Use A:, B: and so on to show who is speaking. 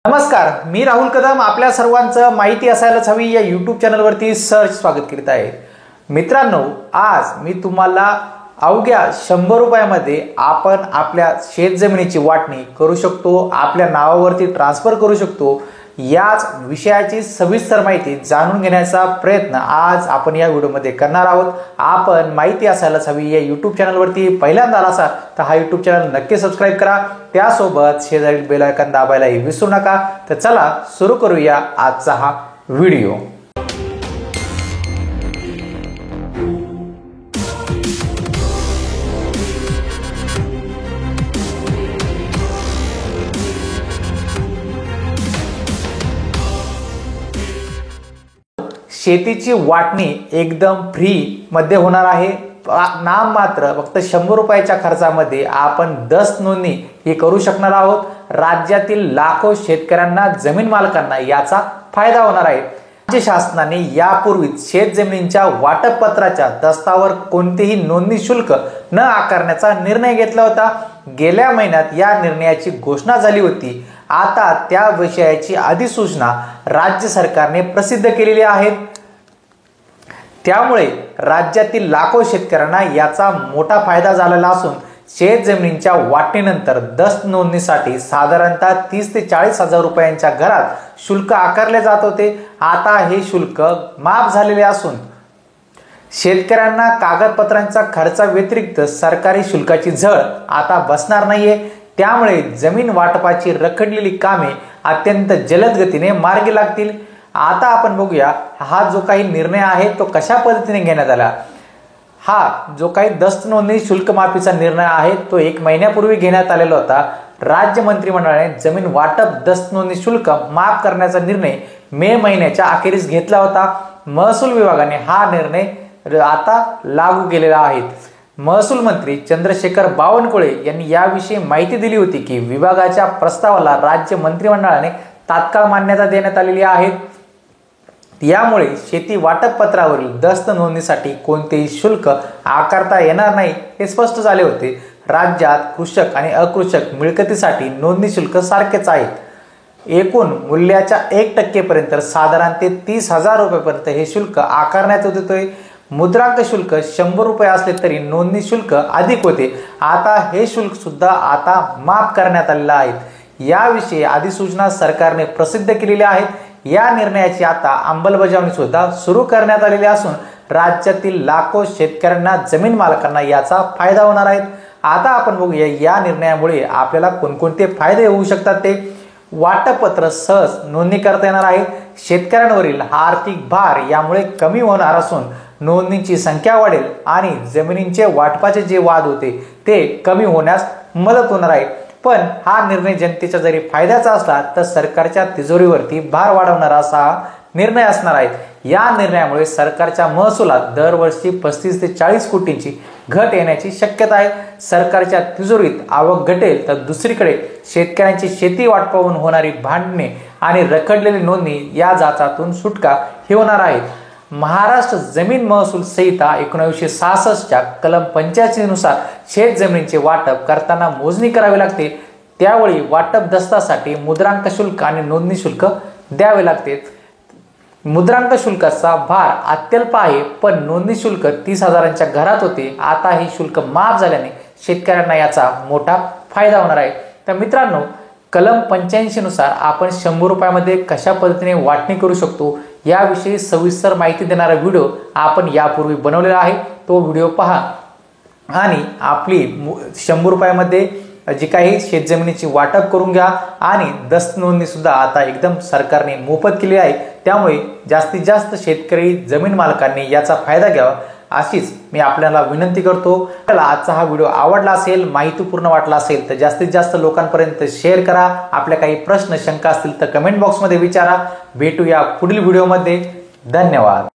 A: नमस्कार, मी राहुल कदम आपल्या सर्वांचं माहिती असायलाच हवी या यूट्यूब चॅनलवरती स्वागत करीत आहे। मित्रांनो, आज मी तुम्हाला अवघ्या 100 रुपयामध्ये आपण आपल्या शेतजमिनीची वाटणी करू शकतो, आपल्या नावावरती ट्रान्सफर करू शकतो। याच विषयाची सविस्तर माहिती जाणून घेण्याचा प्रयत्न आज आपण या व्हिडिओमध्ये करणार आहोत। आपण माहिती असायलाच हवी या यूट्यूब चॅनलवरती पहिल्यांदा आला असाल तर हा यूट्यूब चॅनल नक्की सबस्क्राइब करा, त्यासोबत शेजारील बेल आयकॉन दाबायलाही विसरू नका। तर चला सुरू करूया आजचा हा व्हिडिओ। शेतीची वाटणी एकदम फ्री मध्ये होणार आहे। नाम मात्र फक्त 100 रुपयाच्या खर्चामध्ये आपण दस्त नोंदणी हे करू शकणार आहोत। राज्यातील लाखो शेतकऱ्यांना, जमीन मालकांना याचा फायदा होणार आहे। राज्य शासनाने यापूर्वीच शेतजमिनींच्या वाटप पत्राच्या दस्तावर कोणतेही नोंदणी शुल्क न आकारण्याचा निर्णय घेतला होता। गेल्या महिन्यात या निर्णयाची घोषणा झाली होती। आता त्या विषयाची अधिसूचना राज्य सरकारने प्रसिद्ध केलेली आहे। त्यामुळे राज्यातील लाखो शेतकऱ्यांना याचा मोठा फायदा झालेला असून शेतजमिनींच्या वाटणीनंतर दस्त नोंदणीसाठी साधारणतः 30 ते 40 हजार रुपयांच्या घरात शुल्क आकारले जात होते। आता हे शुल्क माफ झालेले असून शेतकऱ्यांना कागदपत्रांच्या खर्चाव्यतिरिक्त सरकारी शुल्काची झळ आता बसणार नाहीये। त्यामुळे जमीन वाटपाची रखडलेली कामे अत्यंत जलद गतीने मार्गी लागतील। आता आपण बघूया हा जो काही निर्णय आहे तो कशा पद्धतीने घेण्यात आला। हा जो काही दस्त नोंदणी शुल्क माफीचा निर्णय आहे तो 1 महिन्यापूर्वी घेण्यात आलेला होता। राज्य मंत्रिमंडळाने जमीन वाटप दस्त नोंदणी शुल्क माफ करण्याचा निर्णय मे महिन्याच्या अखेरीस घेतला होता। महसूल विभागाने हा निर्णय आता लागू केलेला आहे। महसूल मंत्री चंद्रशेखर बावनकुळे यांनी याविषयी माहिती दिली होती की विभागाच्या प्रस्तावाला राज्य मंत्रिमंडळाने तात्काळ मान्यता देण्यात आलेली आहे। यामुळे शेती वाटप पत्रावरील दस्त नोंदणीसाठी कोणतेही शुल्क आकारता येणार नाही हे स्पष्ट झाले होते। राज्यात कृषक आणि अकृषक मिळकतीसाठी नोंदणी शुल्क सारखेच आहेत। एकूण मूल्याच्या 1% पर्यंत साधारण ते 30,000 रुपयांपर्यंत हे शुल्क आकारण्यात येते। मुद्रांक शुल्क 100 रुपये असले तरी नोंदणी शुल्क अधिक होते। आता हे शुल्क सुद्धा आता माफ करण्यात आलेले आहे। याविषयी अधिसूचना सरकारने प्रसिद्ध केलेली आहे। या निर्णयाची आता अंमलबजावणी सुद्धा सुरू करण्यात आलेली असून राज्यातील लाखो शेतकऱ्यांना, जमीन मालकांना याचा फायदा होणार आहे। आता आपण बघूया या निर्णयामुळे आपल्याला कोणकोणते फायदे होऊ शकतात ते। वाटपपत्र सहज नोंदणी करता येणार आहे। शेतकऱ्यांवरील हा आर्थिक भार यामुळे कमी होणार असून नोंदणीची संख्या वाढेल आणि जमिनींचे वाटपाचे जे वाद होते ते कमी होण्यास मदत होणार आहे। पण हा निर्णय जनतेच्या जरी फायद्याचा असला तर सरकारच्या तिजोरीवरती भार वाढवणारा असा निर्णय असणार आहे। या निर्णयामुळे सरकारच्या महसुलात दरवर्षी 35 ते 40 कोटींची घट येण्याची शक्यता आहे। सरकारच्या तिजोरीत आवक घटेल तर दुसरीकडे शेतकऱ्यांची शेती वाटपावरून होणारी भांडणे आणि रखडलेली नोंदणी या जाचातून सुटका ही होणार आहे। महाराष्ट्र जमीन महसूल संहिता 1966च्या कलम 85 नुसार शेत जमिनीचे वाटप करताना मोजणी करावी लागते। त्यावेळी वाटप दस्तासाठी मुद्रांक शुल्क आणि नोंदणी शुल्क द्यावे लागते। मुद्रांक शुल्काचा भार अत्यल्प आहे, पण नोंदणी शुल्क 30,000च्या घरात होते। आता हे शुल्क माफ झाल्याने शेतकऱ्यांना याचा मोठा फायदा होणार आहे। तर मित्रांनो, कलम 85 नुसार आपण 100 रुपयामध्ये कशा पद्धतीने वाटणी करू शकतो याविषयी सविस्तर माहिती देणारा व्हिडिओ आपण यापूर्वी बनवलेला आहे। तो व्हिडिओ पहा आणि आपली 100 रुपयामध्ये जी काही शेतजमिनीची वाटप करून घ्या। आणि दस्त नोंदणी सुद्धा आता एकदम सरकारने मोफत केली आहे। त्यामुळे जास्तीत जास्त शेतकरी, जमीन मालकांनी याचा फायदा घ्यावा अशीच मी आपल्याला विनंती करतो। आपल्याला आजचा हा व्हिडिओ आवडला असेल, माहितीपूर्ण वाटला असेल तर जास्तीत जास्त लोकांपर्यंत शेअर करा। आपल्या काही प्रश्न, शंका असतील तर कमेंट बॉक्समध्ये विचारा। भेटूया पुढील व्हिडिओमध्ये। धन्यवाद।